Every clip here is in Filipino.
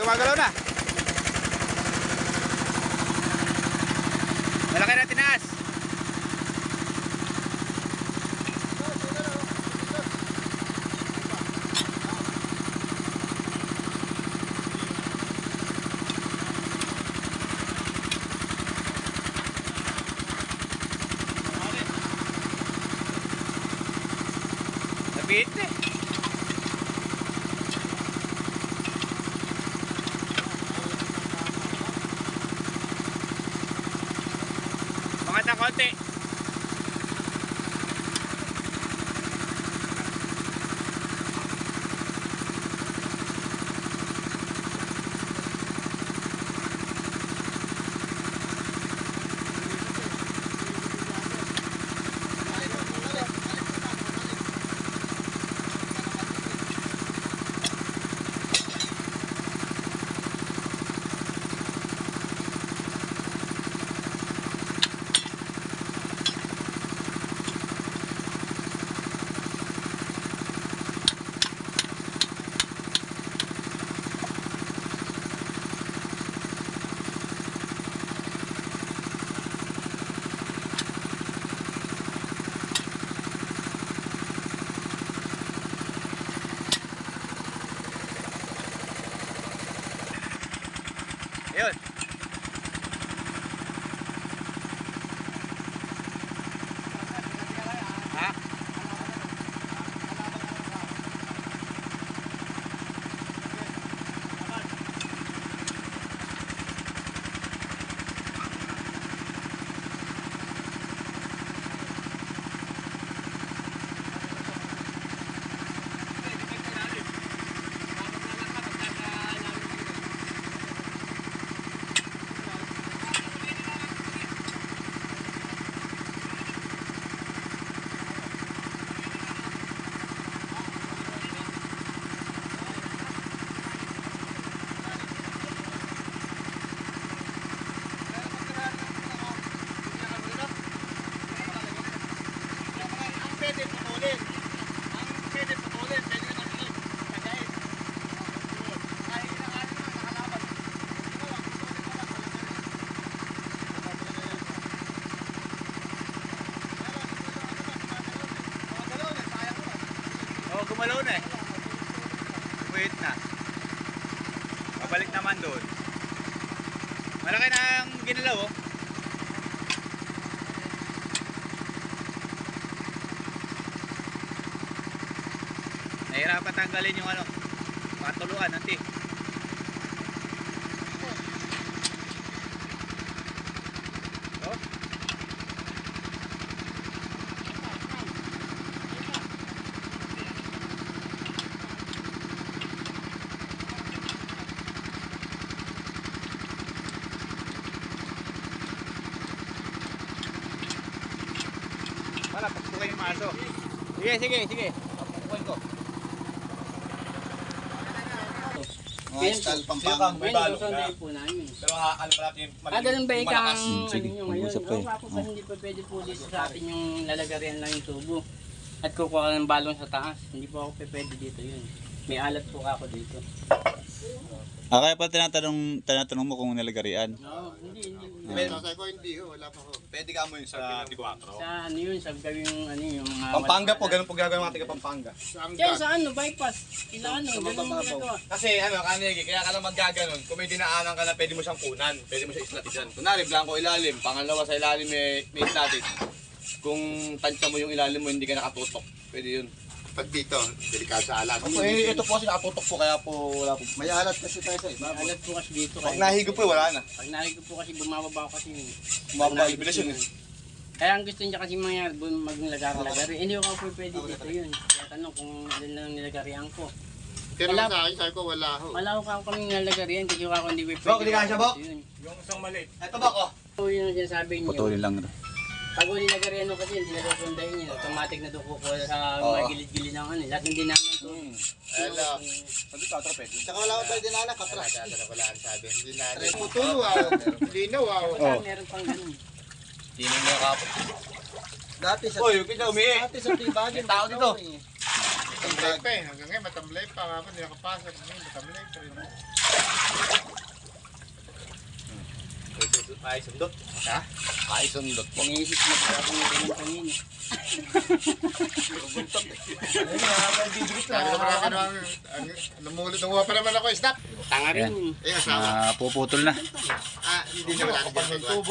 gumagalaw na. Malaki na tinaas. Napit eh. Mga na konti. Ayun. Ha? Gumalaw na eh. Wait na. Babalik naman doon. Malaki na ang ginalaw oh. Nahirapan tanggalin yung ano, patuluan nanti. Oh. Para pagpukin yung maso. Sige. Pagpukin ko. Mga style Pampanga. May balong na. Pero ano pa natin yung Ganun ba yung kang Sige, ano nyo ngayon? mag-usap kayo. Ako pa hindi pa pwede po dito sa atin yung lalagarian lang yung tubo. At kukuha ka ng balong sa taas. Hindi po ako pwede dito yun. May alat po ako dito. Kaya pa tinatanong mo kung nilagarian. No, hindi. Sabi ko hindi wala pa ho. Pwede ka mo yun sa 24. Sa ano yun, sa gawing ano yung mga... Pampanga po, ganun po gagawin natin ka Pampanga. Kaya sa ano, bypass. Ila ano, ganun ang ginagawa. Kasi ano, kanigi, kaya ka lang maggaganon. Kung may dinaanan ka na, pwede mo siyang kunan. Pwede mo siyang islatisan. Kunwari, blanco ilalim. Pangalawa sa ilalim may islatis. Kung tansya mo yung ilalim mo, hindi ka nakatutok. Pwede yun. Pag dito, delikado sa alat. Ito po kasi nakatutok po, kaya po wala po. May alat kasi tayo sa iba. Alat po kasi dito. Pag nahigo po, wala na. Pag nahigo po kasi bumababa kasi. Bumababa yung bilis yun eh. Kaya ang gusto niya kasi mangyari, maglagari-lagari. Hindi ko po pwede dito yun. Kaya tanong kung alin lang nilagarihan ko. Pero Wala. sa akin, sabi ko wala ho. Wala ko kaming nilagarihan, kasi ako hindi pwede. Bok, hindi ka siya, Bok? Yun. Yung isang maliit. Ito ba ko? So yun ang sinasabi niyo. Putulin lang. Pag nilagarihan mo kasi, hindi na susundahin niya. Automatic na doon kukuha sa mga gilid-gilid ng ano. Lahat ng dinamit to. Hello. Sabi ka, trapet. Saka wala ko pwede dinala, katras. Wala ang sabi. Hindi na. Putulo wow. Linaw wow. Meron pang ganun. Tinig mo kapot. Dati sa... Uy, yung kita umihi. Dati sa tibagin. May tao dito. Matamlay pa eh. Hanggang ngayon matamlay pa. Kapag hindi nakapasok. Ngayon matamlay pa rin. Ay, sundot. Ha? Ay, sundot po. Iniisip na po ako ng ganun kanina. Sabi naman natin namulot ng pa naman ako, stop. Tanga rin yun. Eh, asawa. Puputol na. Hindi na wala na dyan.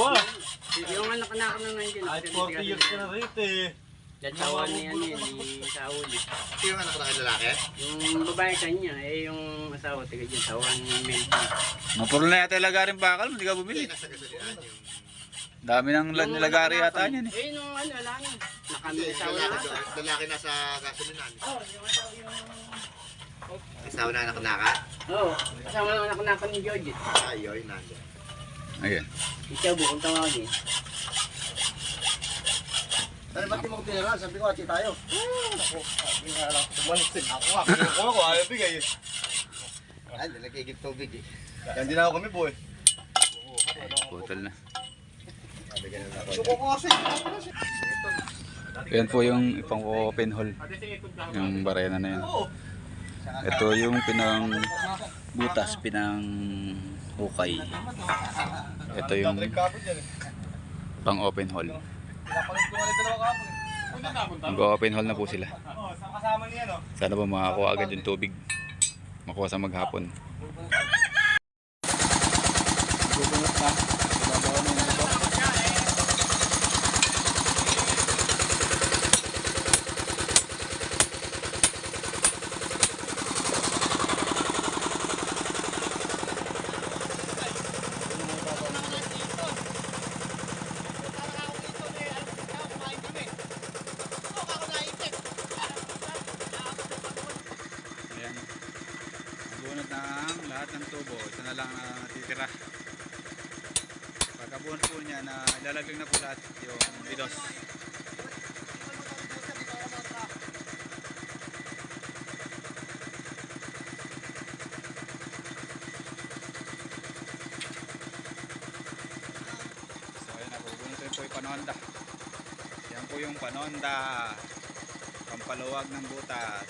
Yung anak na ako na nandiyan. Ay, 40 years ka na rito eh. Datawan na yan eh, ni Sauli. Yung anak na lalaki? Yung babae kanya, yung asawa, taga dyan, tawan ni Melvin. Mapuro na yata ilagaring bakal, hindi ka bumili. Nasa gasolinaan yung Dami ng nilagari yata niyan eh. Eh, nung ano, wala na. Nakamil asawa na ata. lalaki nasa gasolinaan. Oo, yung asawa yung... Asawa na anak naka? Oo, kasama ng anak ni George. Ayoy, nandiyan. Ayun. Ikaw, bukong tawagin. Ano ba't mo tinira? Sabi ko, ati tayo. Tumansig. Ako nga, kinukuha ko, ayaw bigay eh. Ay, nilagigit tubig eh. Yan din ako kami po eh. Putol na. Suko ko kasi. Yan po yung ipang open hall. Yung barena na yan. Ito yung pinang butas, pinang hukay. Ito yung pang open hall. Mag-open hall na po sila. Sana ba makakuha agad yung tubig. Makuha sa maghapon. Bubunot na. Babaw na yung iba. Ayan. Nabunot na ang lahat ng tubo. Ito na lang na natitira. Pagkabunot po niya na ilalagay na po lahat yung bidos. So ayan na po. Bunutin po yung panonda. Yan po yung panonda. Pampaluwag ng butas.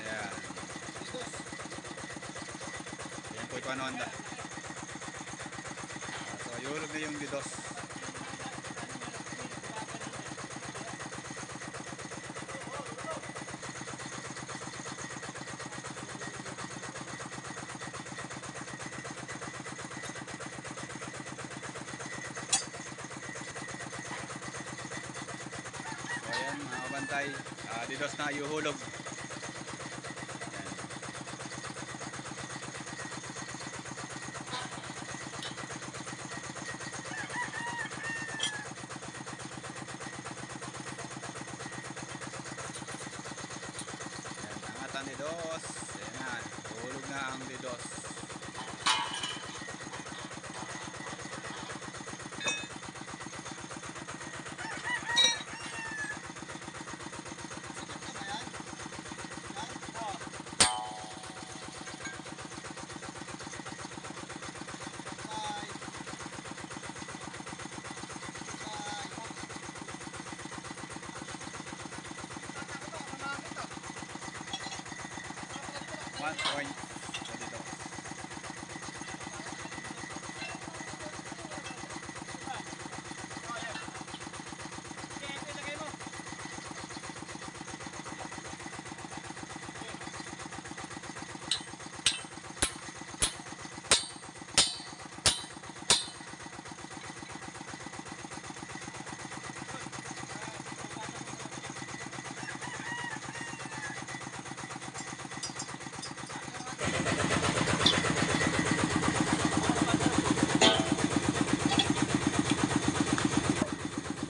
Ayan. Ayan po yung panonda. So yulog na yung bidos. Ayan mga kabantay, didos na yuhulog. Ayan. Ayan, angat ang didos. Ayan na, yuhulog na ang didos. One point sa didos.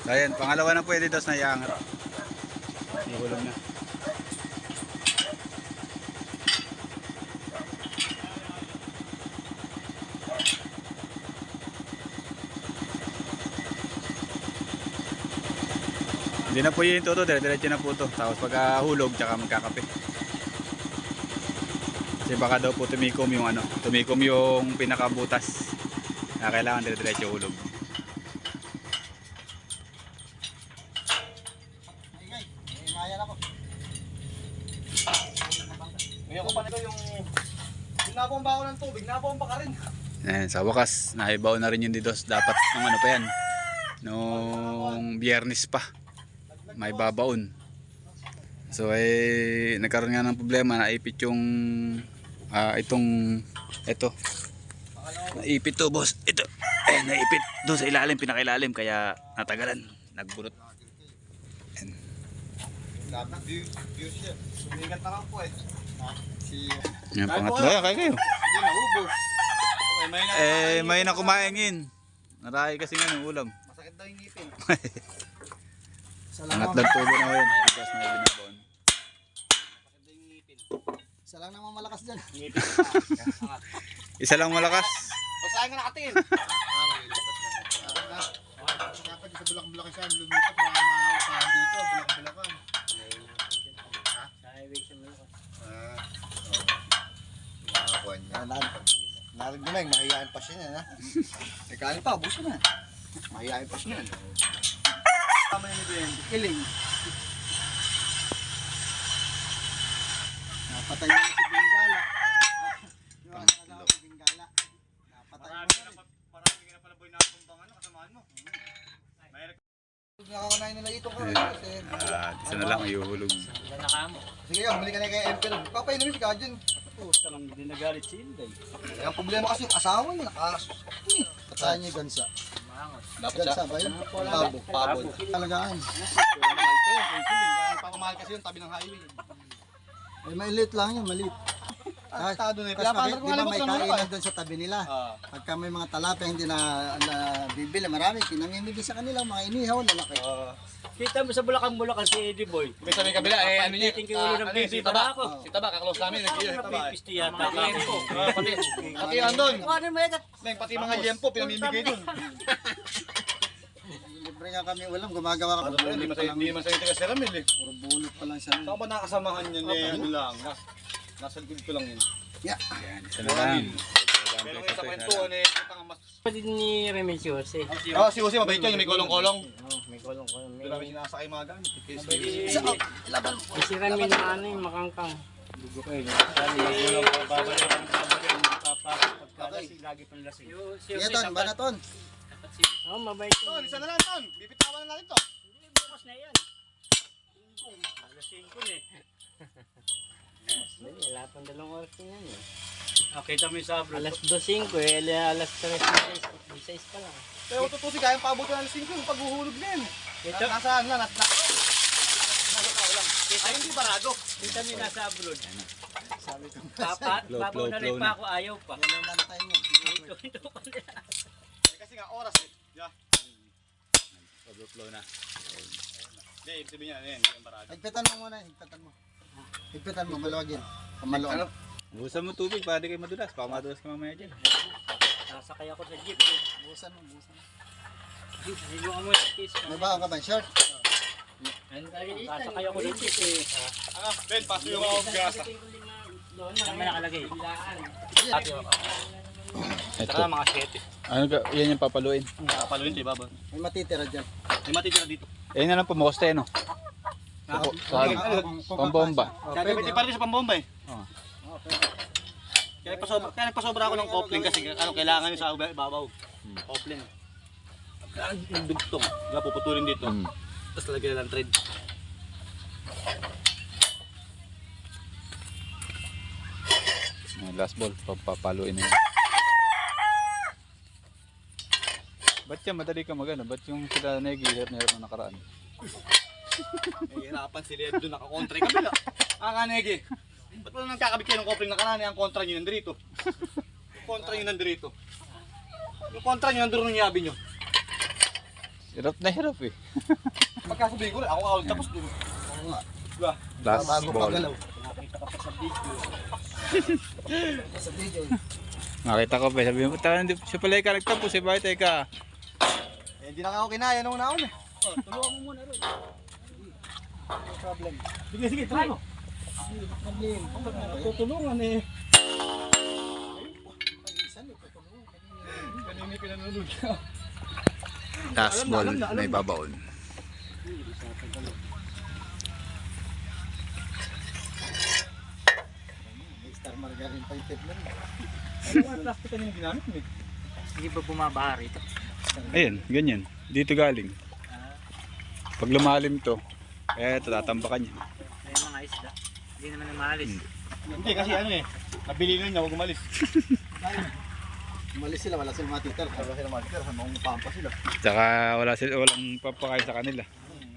So ayan, pangalawa na po yung didos na iangat. Ihulog na. Hindi na po yun ito, dire-diretso na po ito. Tapos pagka hulog, tsaka magkakape. Kasi baka daw po tumikom yung ano, tumikom yung pinakabutas. Na kailangan dire-diretso hulog. Maya na ko napomba ako ng tubig, napomba ka rin. Ayan, sa wakas, naibaw na rin yung didos. Dapat nung ano pa yan, nung biyernes pa, may babaon. So nagkaroon nga ng problema, naipit yung, ito. Naipit to boss, ito. Naipit doon sa ilalim, pinakailalim, kaya natagalan, nagbunot. Views yan. Sumigat na lang po eh. Yan, pangatlo. Kaya kayo. Hindi naubos. May na kumaingin. Naray kasi nga ng ulam. Masakit daw yung ngipin. Angat ng tubo na yun. Bigas na yun binabaon. Masakit daw yung ngipin. Isa lang naman malakas dyan. Isa lang malakas. Basahin ka nakatingin. Dapat sa bulak-bulakan siya, lumipat, mga maawasahan dito, bulak-bulakan. Sa highway siya malakas. Nakakuha niya. Narinig mo na, mahihain pa siya yan, ha? Nagkain pa, buso na. Mahihain pa siya. Tama yun ito yun. Kiling. Napatay niya si Bengala. Yung asawa si Bengala. Napatay mo na rin. Marami ka na pala boy nakumbang ano, kasamaan mo. Nakakanayin nila ito ko. Isa na lang iuhulog. Wala na kamo. Sige, bumili ka na kay Emperor. Papainumin si Kajun. Talang hindi nagalit si Inday. Ang problema kasi yung asawa niya, nakasus. Patayin niya yung gansa. Dapat Gansa ba yun? Pabo. Pabon. Talagaan. Mahal to yun, kung sili. Kaya pamamahal kasi yun, tabi ng highway. Eh, maliit lang yun, maliit. Estado na yun. Kasi di ba may kainan doon sa tabi nila? Ah. Pagka may mga talapia hindi na bibili, marami, pinamimigay sa kanila, mga inihaw, lalaki. Kita mo sa Bulacan si Eddie Boy. May sabi kabila, eh ano niya, Tingin ulo ng si bibi Taba. para ako. Si Taba, kaklose namin, nag-iir. Napipisti yata ako. Pati yan doon. Ano mo yan? Neng, pati mga yempo, pinamimigay doon. Libre nga kami ulam, gumagawa kami. Hindi man sa'yo tiga si Ramil eh. Puro bulot pa lang siya. Saan ba nakasamahan yun eh, ano lang. Nasa likod ko lang yun. Yeah. Isa na lang. Pero yung sa kwentuhan eh, ang mas... Pwede ni Remel si Jose. Oh, si Jose, mabait yun, yung may kolong-kolong. May kolong-kolong. Hindi namin sinasakay mga gamit. Si Remel na ano yung makangkang. Dugo kayo. Sabi magulang pa, babalik ang babalik. Hindi papasok pagkalasing, lagi pang lasing. Sige, Ton, banaton. Oo, mabait Ton, yun. isa na lang, Ton. Bibitawan na natin to. Hindi, bukas na yan. Alas 5 na eh. Wala pang 2 oras na yan eh. Kita mo yung sabro. Alas 2.05 eh, alas 3.16 pa lang. Pero tutusi, kaya pabuto ng 5 yung paghuhulog din. Ito, Nasaan na? Ay, hindi barado. kita mo yung nasa abroad. Sabi ko, Babaw na rin pa ako, ayaw pa. yan lang tayo mo. Ito pa rin. Kasi nga, oras eh. Yeah. Overflow na. Hindi, ibig sabihin niya, hindi yung barado. Higpitan mo muna, higpitan mo. Higpitan mo, maluwagin. Pamaluan. Busan mo tubig para di kayo madulas. Baka madulas ka mamaya dyan. Sasakay ako sa jeep. Busan mo, busan mo. Hindi mo mo yung kiss. May baon ka ba, short? Sasakay ako sa jeep eh. Ben, paso yung mga gasa. Saan ba nakalagay? Ito. mga 7. Ano ka? Yan yung papaluin. Papaluin, di ba? May matitira dyan. May matitira dito. Yan na lang pumoste, no? Pambomba. Kaya pwede pa rin sa pambomba eh. Oh. Kaya nagpasobra ako ng coupling kasi ano kailangan nyo sa ibabaw. Coupling. Ang dugtong. Kaya puputulin dito. Tapos lalagyan na ng thread. Last ball, papaluin na yun. Ba't yan madali ka magano? Ba't yung sila nag-ihirap na hirap na nakaraan? Nahihirapan sila doon nakakontra yung kabila. Kanegi. Ba't wala nang kakabit kayo ng coupling na kanani? Ang kontra nyo nandito. Kontra nyo nandito. Yung kontra nyo nandito ng yabi nyo. Hirap na hirap eh. Pagkasabihin ko rin, ako kawag tapos doon. Oo nga. Diba? Last Bago ball. pagalaw. Nakita ka pa sa video. Sa video. Nakita ko pa, sabi mo, siya pala ka nagtapos, eh, bakit ka? Eh, hindi na ako kinaya nung naon eh. Tulungan mo muna rin. No problem. Sige, sige, tuloy mo. Tutulungan eh. Kanina pinanunod ka. Last ball, may babaon. May Star Margarita. Galing pa yung tip nun. Hindi ba bumabaha rito? Ayan, ganyan. Dito galing. Pag lumalim to, ito tatambakan niya. May mga isda. Hindi naman na maalis. Hindi kasi ano eh. Nabili na niya, huwag umalis. Umalis sila, wala silang matitira. Wala silang matitira, mga pampa sila. Tsaka walang papakain sa kanila.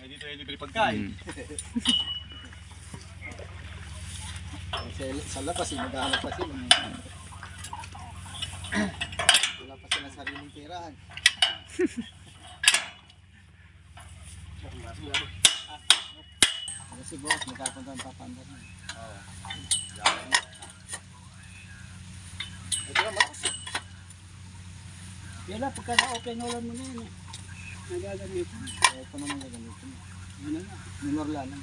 Dito ay libre pagkain. Sa labas, maghahanap pa sila. Wala pa sila sariling tirahan. Kasi boss, magkapunta ang papanda na. Ito lang, malakas. Yan lang, pagka na-open ulan mo na yun. Nagagamitin. Ito naman gagamitin. Yun na lang. Minorla na.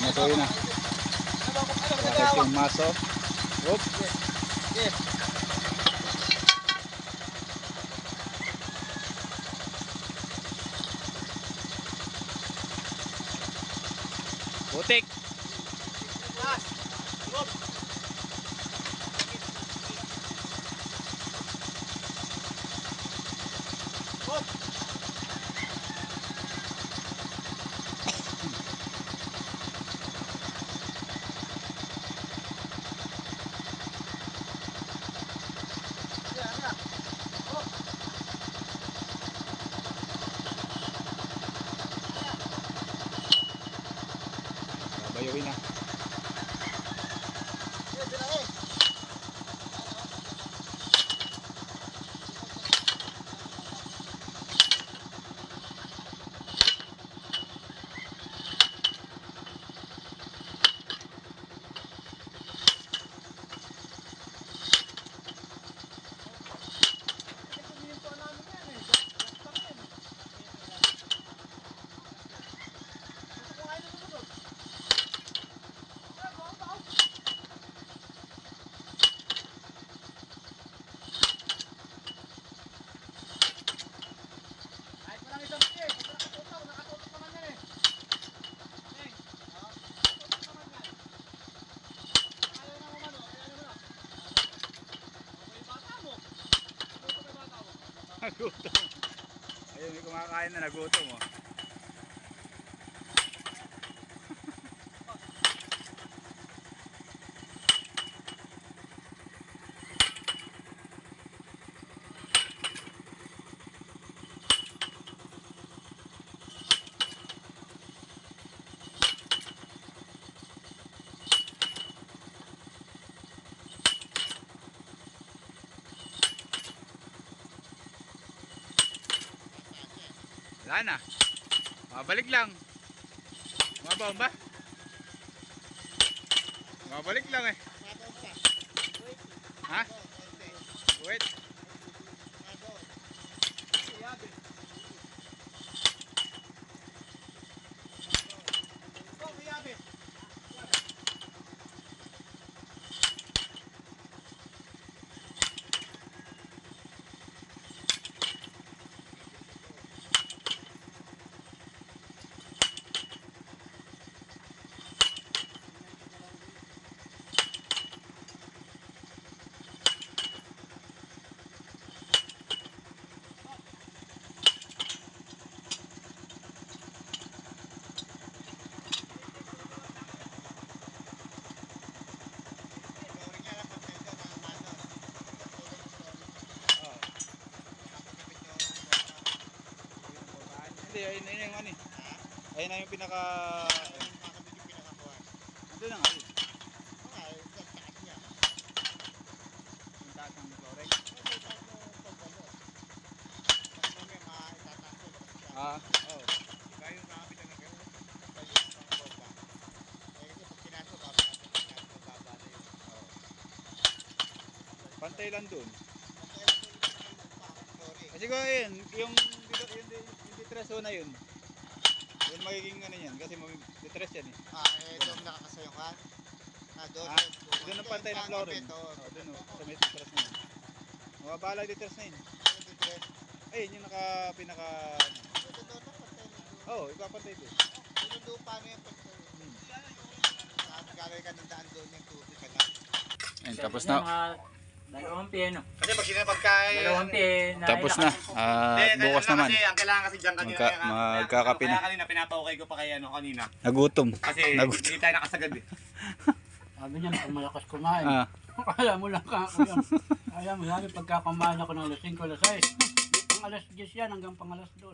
Masuhin na. Bakit yung maso? Oop. Putik. Bayuin na. Nagutom. Ayun, may kumakain na nagutom oh. Wala na. Mabalik lang. Mabaw ba? Mabalik lang eh. Ha? Wait. Hindi, ayun na yung ano eh. Ayun na yung pinaka... Ando na nga yun. Yung taas ng flooring. Ah, oo. Pantay lang dun. Kasi ko yun, yung detress na yun. Yun magiging ano yan, kasi detress yan eh. Doon nakakasayungan. Doon ang pantay ng flooring. Doon sa may detress na yun. Mababala yung detress na yun. Ayun yung pinaka... Oo, ipapatay doon. Yung lupa na yan. Nagkalay ka ng daan doon yung tubig ka lang. Ayun, tapos na. Dalawang pieno. Kasi pag sila pagkain... Dalawang pieno. Tapos na. At bukas naman. Kasi ang kailangan kasi dyan kanina. Magkakape na. Kaya kanina pinapahukay ko pa kay ano kanina. Nagutom. Kasi Nagutom. hindi tayo nakasagad eh. Sabi niya, pag malakas kumain. Ah, Kaya mo lang ako yan. Kaya mo, sabi pagka kumain ako ng alas 5, alas 6. Pang alas 10 yan hanggang pang alas 2.